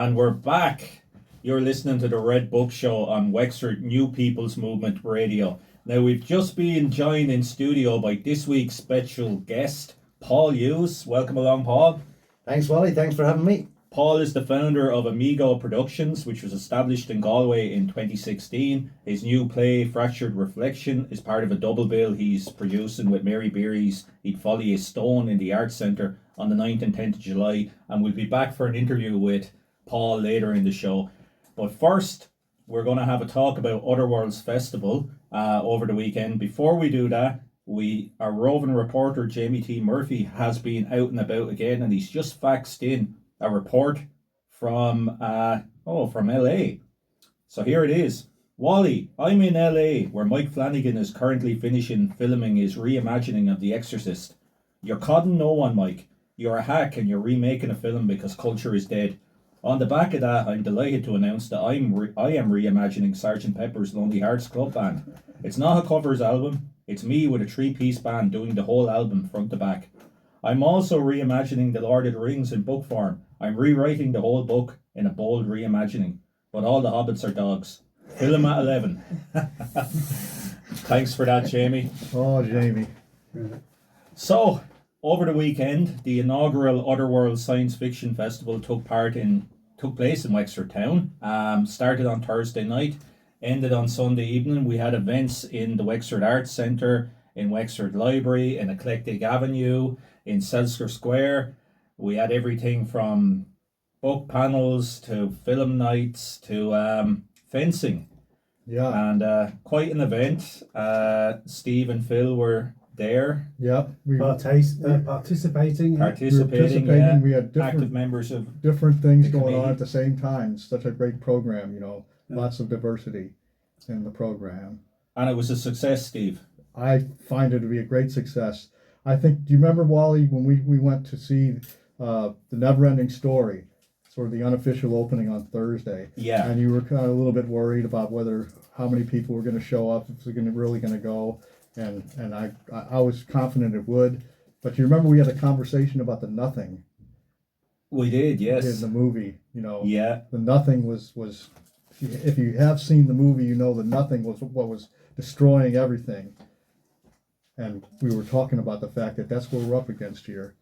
And we're back. You're listening to the Red Book Show on Wexford New People's Movement Radio. Now, we've just been joined in studio by this week's special guest, Paul Hughes. Welcome along, Paul. Thanks, Wally. Thanks for having me. Paul is the founder of Amigo Productions, which was established in Galway in 2016. His new play, Fractured Reflection, is part of a double bill he's producing with Mary Beery's He'd Folly a Stone in the Arts Centre on the 9th and 10th of July. And we'll be back for an interview with Paul later in the show. But first, we're going to have a talk about Otherworlds Festival over the weekend. Before we do that, our roving reporter Jamie T. Murphy has been out and about again, and he's just faxed in a report from LA. So here it is. Wally, I'm in LA, where Mike Flanagan is currently finishing filming his reimagining of The Exorcist. You're codding no one, Mike. You're a hack and you're remaking a film because culture is dead. On the back of that, I'm delighted to announce that I am reimagining Sgt. Pepper's Lonely Hearts Club Band. It's not a covers album, it's me with a 3-piece band doing the whole album front to back. I'm also reimagining The Lord of the Rings in book form. I'm rewriting the whole book in a bold reimagining. But all the hobbits are dogs. Film at 11. Thanks for that, Jamie. Oh, Jamie. So, over the weekend, the inaugural Otherworlds Sciencefiction Festival took place in Wexford town. Started on Thursday night, ended on Sunday evening. We had events in the Wexford Arts Centre, in Wexford Library, in Eclectic Avenue, in Selsker Square. We had everything from book panels to film nights to fencing. Yeah. And quite an event. Steve and Phil were there. Yeah. Participating, yeah. We had active members of different things going committee on at the same time. It's such a great program, lots of diversity in the program. And it was a success, Steve. I find it to be a great success. I think, do you remember, Wally, when we went to see the Never-Ending Story, sort of the unofficial opening on Thursday? Yeah. And you were kind of a little bit worried about how many people were going to show up, if it was really going to go. And I was confident it would. But you remember we had a conversation about the nothing. We did, yes. In the movie, Yeah. The nothing was if you have seen the movie, the nothing was what was destroying everything. And we were talking about the fact that that's what we're up against here.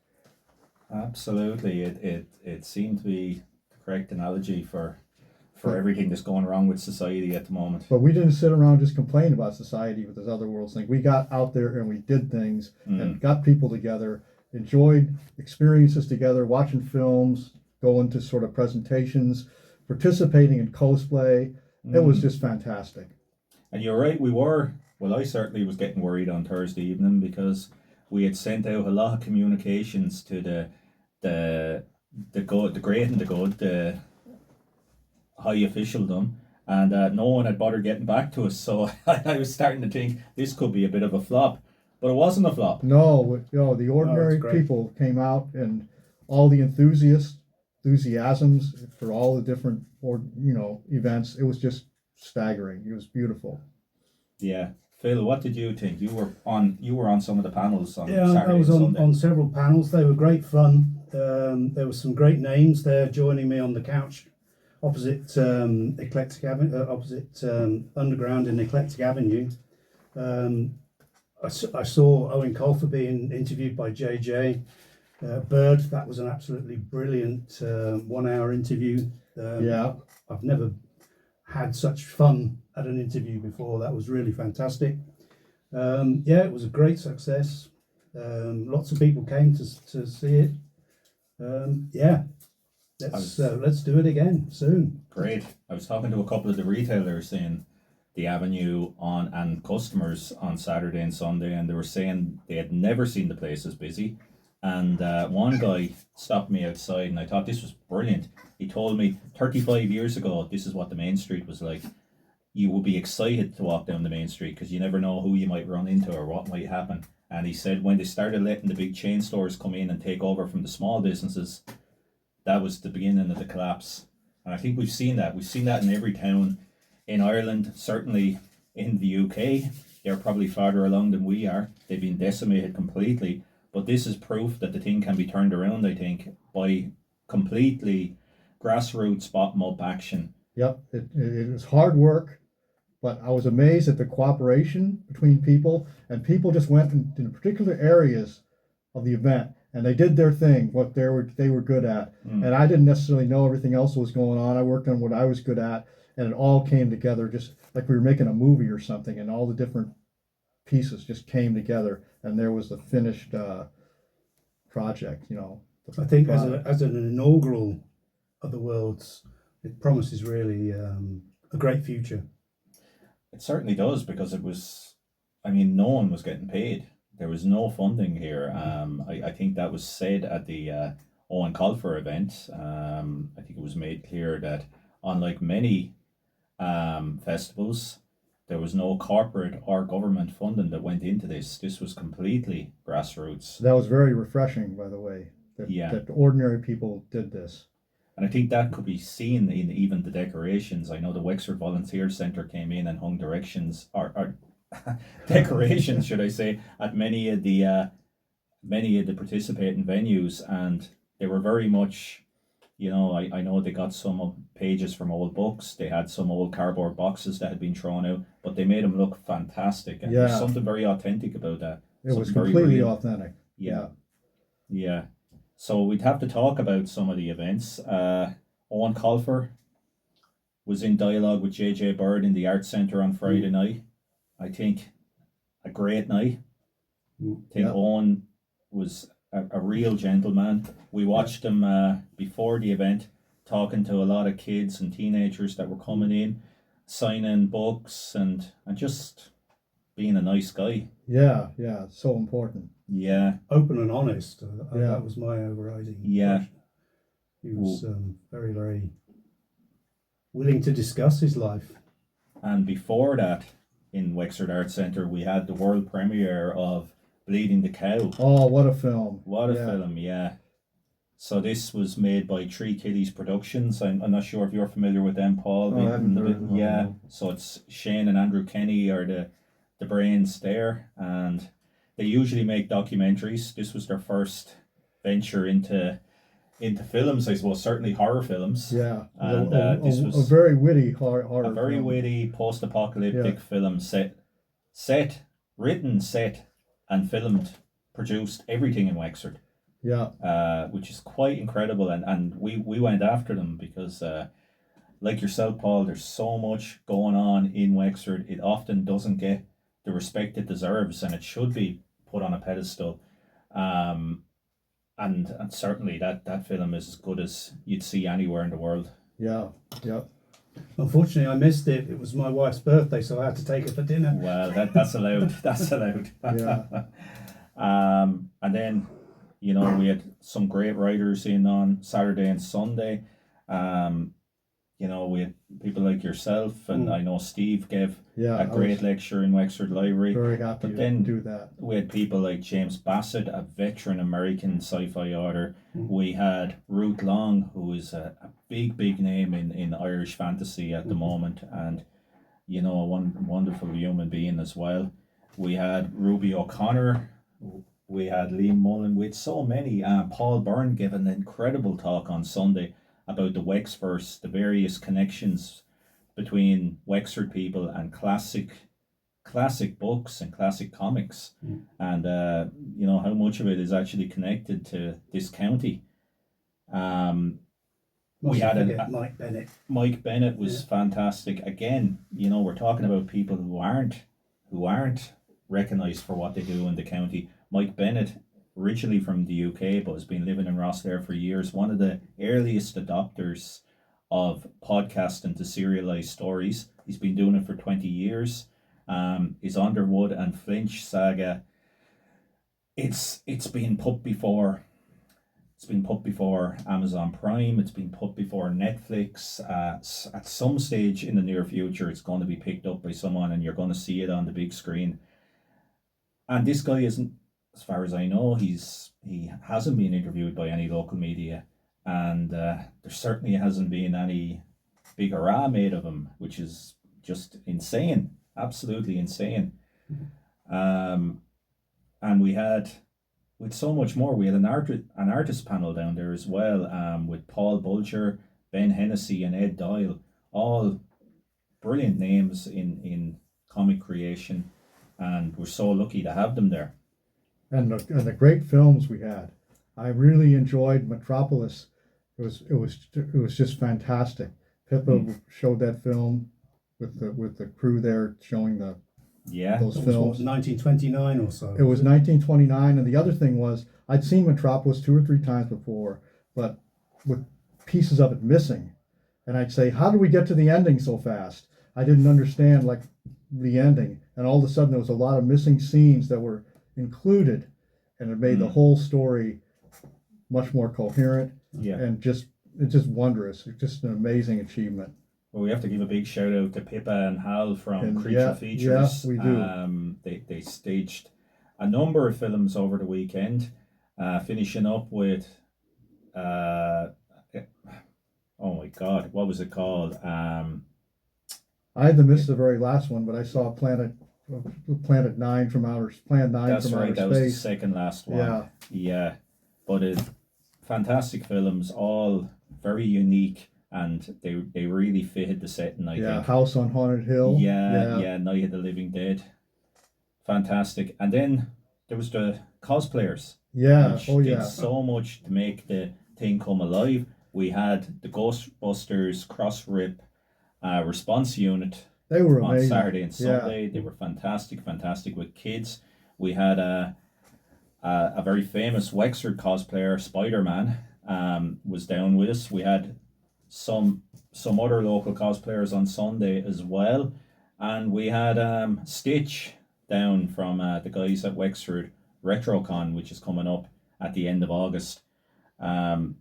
Absolutely. It seemed to be the correct analogy for everything that's going wrong with society at the moment. But we didn't sit around just complain about society with this Otherworlds thing. We got out there and we did things and got people together, enjoyed experiences together, watching films, going to sort of presentations, participating in cosplay. It was just fantastic. And you're right, I certainly was getting worried on Thursday evening because we had sent out a lot of communications to the great and the good, the high officialdom, and no one had bothered getting back to us. So I was starting to think this could be a bit of a flop, but it wasn't a flop. No, the ordinary people came out, and all the enthusiasms for all the different events. It was just staggering. It was beautiful. Yeah. Phil, what did you think? You were on some of the panels on Saturday and I was Sunday. on several panels. They were great fun. There were some great names there joining me on the couch opposite Eclectic Avenue, opposite Underground in Eclectic Avenue. I saw Owen Colfer being interviewed by JJ Bird. That was an absolutely brilliant 1-hour interview. I've never had such fun at an interview before. That was really fantastic. It was a great success. Lots of people came to see it. Let's do it again soon. Great. I was talking to a couple of the retailers in the Avenue and customers on Saturday and Sunday, and they were saying they had never seen the place as busy. And one guy stopped me outside, and I thought this was brilliant. He told me 35 years ago, this is what the main street was like. You would be excited to walk down the main street because you never know who you might run into or what might happen. And he said when they started letting the big chain stores come in and take over from the small businesses, that was the beginning of the collapse. And I think we've seen that. We've seen that in every town in Ireland, certainly in the UK. They're probably farther along than we are. They've been decimated completely. But this is proof that the thing can be turned around, I think, by completely grassroots bottom up action. Yep, it was hard work, but I was amazed at the cooperation between people, and people just went in particular areas of the event, and they did their thing, what they were good at. And I didn't necessarily know everything else that was going on. I worked on what I was good at, and it all came together just like we were making a movie or something, and all the different pieces just came together, and there was the finished project. I think as an inaugural Otherworlds, it promises really a great future. It certainly does, because it was, I mean, no one was getting paid. There was no funding here. I think that was said at the Owen Colfer event. I think it was made clear that unlike many festivals, there was no corporate or government funding that went into this. This was completely grassroots. That was very refreshing, by the way, that ordinary people did this. And I think that could be seen in even the decorations. I know the Wexford Volunteer Centre came in and hung directions or decorations, should I say, at many of the participating venues, and they were very much, I know they got some pages from old books. They had some old cardboard boxes that had been thrown out, but they made them look fantastic, and there's something very authentic about that. It was completely authentic. Yeah. So we'd have to talk about some of the events. Owen Colfer was in dialogue with JJ Bird in the Arts Centre on Friday night. I think a great night. I think Owen was a real gentleman. We watched him before the event, talking to a lot of kids and teenagers that were coming in, signing books and just being a nice guy. Yeah, so important. Yeah. Open and honest. That was my overriding. Yeah. He was very, very willing to discuss his life. And before that, in Wexford Arts Centre, we had the world premiere of Bleeding the Cow. Oh, what a film. What a film, yeah. So this was made by Three Kiddies Productions. I'm not sure if you're familiar with them, Paul. Oh, I haven't heard of them. Yeah, so it's Shane and Andrew Kenny are the brains there, and they usually make documentaries. This was their first venture into films, I suppose, certainly horror films. Yeah, and this was a very witty horror a very film. witty post-apocalyptic film written, and filmed, produced, everything in Wexford. Yeah. Which is quite incredible, and we went after them because like yourself, Paul, there's so much going on in Wexford. It often doesn't get the respect it deserves, and it should be put on a pedestal. And certainly that film is as good as you'd see anywhere in the world. Yeah. Unfortunately, I missed it. It was my wife's birthday, so I had to take her for dinner. Well, that's allowed. That's allowed. Yeah. And then, we had some great writers in on Saturday and Sunday. We had people like yourself, and I know Steve gave a great lecture in Wexford Library. Very happy to do that. We had people like James Bassett, a veteran American sci-fi author. We had Ruth Long, who is a big name in Irish fantasy at the moment, and a wonderful human being as well. We had Ruby O'Connor. We had Liam Mullen. We had so many. Paul Byrne gave an incredible talk on Sunday about the Wexverse, the various connections between Wexford people and classic books and classic comics, and how much of it is actually connected to this county. We had Mike Bennett. Mike Bennett was fantastic. Again, we're talking about people who aren't recognised for what they do in the county. Mike Bennett, originally from the UK, but has been living in Rosslare for years. One of the earliest adopters of podcasting to serialized stories. He's been doing it for 20 years. His Underwood and Flinch saga, it's been put before Amazon Prime. It's been put before Netflix. At some stage in the near future, it's going to be picked up by someone, and you're going to see it on the big screen. And this guy isn't, as far as I know, he hasn't been interviewed by any local media, and there certainly hasn't been any big hurrah made of him, which is just insane, absolutely insane. And with so much more, we had an artist panel down there as well, with Paul Bulger, Ben Hennessy and Ed Doyle, all brilliant names in comic creation, and we're so lucky to have them there. And the great films we had. I really enjoyed Metropolis. It was just fantastic. Pippa showed that film with the crew there showing Yeah, those It was films. what, 1929 or so. It was 1929, and the other thing was I'd seen Metropolis 2 or 3 times before, but with pieces of it missing. And I'd say, how did we get to the ending so fast? I didn't understand like the ending, and all of a sudden there was a lot of missing scenes that were included, and it made the whole story much more coherent yeah. and it's just wondrous. It's just an amazing achievement. Well, we have to give a big shout out to Pippa and Hal from And Creature Features. we do. They staged a number of films over the weekend, finishing up with oh my God, what was it called? I had to miss the very last one, but I saw Planet 9 from outer Planet 9 That's from right, outer that was the space. second last one. Yeah. Yeah. But fantastic films, all very unique, and they really fitted the setting, I Yeah, think. House on Haunted Hill. Yeah, Night of the Living Dead. Fantastic. And then there was the cosplayers, Yeah. which Oh did yeah. so much to make the thing come alive. We had the Ghostbusters cross-rip response unit They were on amazing. Saturday and Yeah. Sunday. They were fantastic with kids. We had a very famous Wexford cosplayer, Spider-Man, was down with us. We had some other local cosplayers on Sunday as well, and we had Stitch down from the guys at Wexford RetroCon, which is coming up at the end of August, and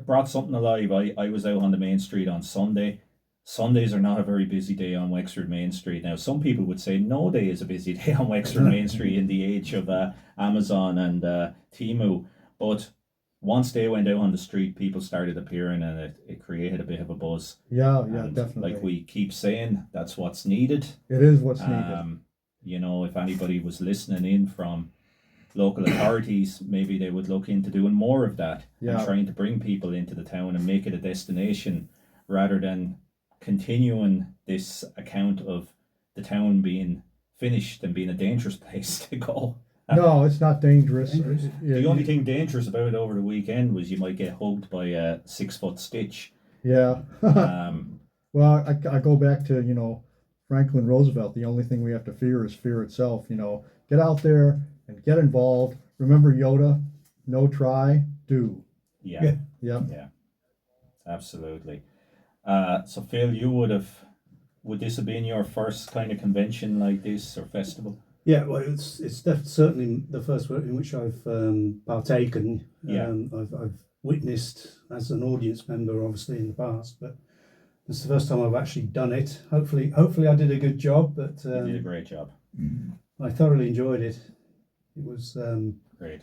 brought something alive. I was out on the main street on Sunday. Sundays are not a very busy day on Wexford Main Street. Now, some people would say no day is a busy day on Wexford Main Street in the age of Amazon and Temu. But once they went out on the street, people started appearing, and it created a bit of a buzz. Yeah, And definitely. like we keep saying, that's what's needed. It is what's needed. You know, if anybody was listening in from local authorities, maybe they would look into doing more of that and trying to bring people into the town and make it a destination rather than continuing this account of the town being finished and being a dangerous place to go. No, it's not dangerous. The only thing dangerous about it over the weekend was you might get hugged by a 6-foot Stitch. Yeah. Well, I go back to, Franklin Roosevelt. The only thing we have to fear is fear itself. Get out there and get involved. Remember Yoda, no try, do. Yeah. Yep. Yeah. Absolutely. So Phil, would this have been your first kind of convention like this or festival? Yeah, well, it's certainly the first in which I've partaken. Yeah. I've witnessed as an audience member, obviously in the past, but it's the first time I've actually done it. Hopefully, I did a good job. But You did a great job. I thoroughly enjoyed it. It was Great.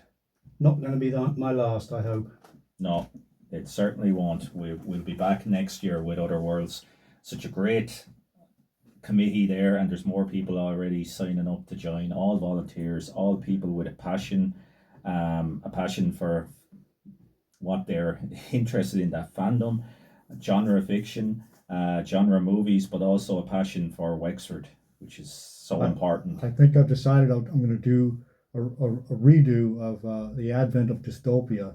not going to be my last, I hope. No, it certainly won't. We'll be back next year with Otherworlds. Such a great committee there, and there's more people already signing up to join. All volunteers, all people with a passion for what they're interested in, that fandom, genre fiction, genre movies, but also a passion for Wexford, which is so important. I think I've decided I'm going to do a redo of The Advent of Dystopia,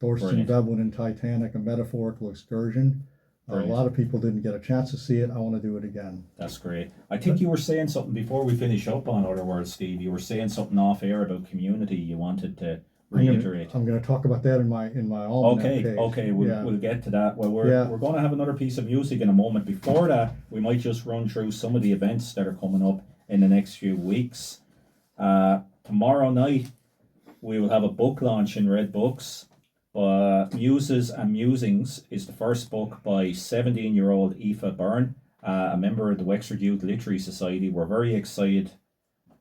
Thorsten Brilliant. Veblen in Titanic, a metaphorical excursion. A Brilliant. lot of people didn't get a chance to see it. I want to do it again. That's great. I think you were saying something before we finish up on Otherworlds, Steve. You were saying something off air about community you wanted to reiterate. I'm going to talk about that in my almanac page. Okay, we'll get to that. Well, we're going to have another piece of music in a moment. Before that, we might just run through some of the events that are coming up in the next few weeks. Tomorrow night, we will have a book launch in Red Books. Muses and Musings is the first book by 17-year-old Aoife Byrne, a member of the Wexford Youth Literary Society. We're very excited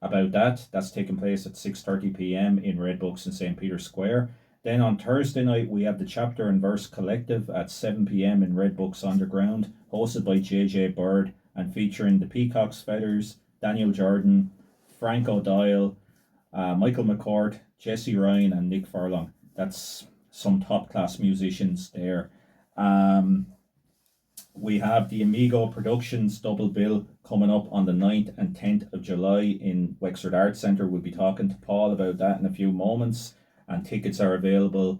about that. That's taking place at 6:30 p.m. in Red Books in St. Peter's Square. Then on Thursday night, we have the Chapter and Verse Collective at 7 p.m. in Red Books Underground, hosted by J.J. Bird and featuring the Peacock's Feathers, Daniel Jordan, Frank O'Dyle, Michael McCord, Jesse Ryan and Nick Furlong. That's some top class musicians there. we have the Amigo Productions double bill coming up on the 9th and 10th of July in Wexford Arts Centre. We'll be talking to Paul about that in a few moments, and tickets are available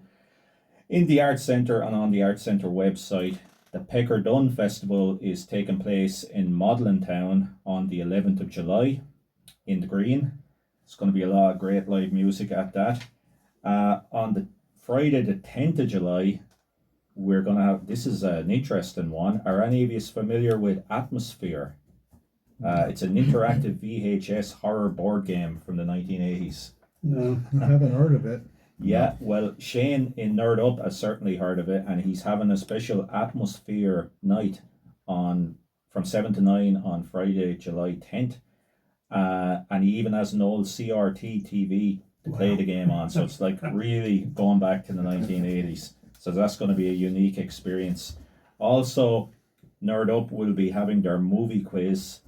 in the Arts Centre and on the Arts Centre website. The Pecker Dunn Festival is taking place in Modlin Town on the 11th of July in the Green. It's going to be a lot of great live music at that. On the Friday the 10th of July, we're going to have, this is an interesting one. Are any of you familiar with Atmosphere? It's an interactive VHS horror board game from the 1980s. No. I haven't heard of it. Yeah, well, Shane in Nerd Up has certainly heard of it, and he's having a special Atmosphere night from 7 to 9 on Friday, July 10th. And he even has an old CRT TV to play the game on, so it's like really going back to the 1980s. So that's going to be a unique experience. Also, Nerd Up will be having their movie quiz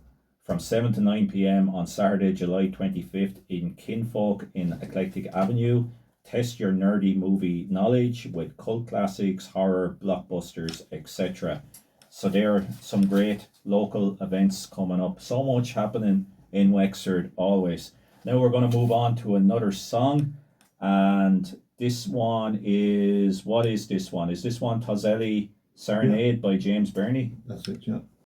from 7 to 9 p.m. on Saturday, July 25th in Kinfolk in Eclectic Avenue. Test your nerdy movie knowledge with cult classics, horror, blockbusters, etc. So there are some great local events coming up. So much happening in Wexford always. Now we're going to move on to another song, and this one is, what is this one? Is this one Tozelli Serenade by James Burney? That's it, yeah.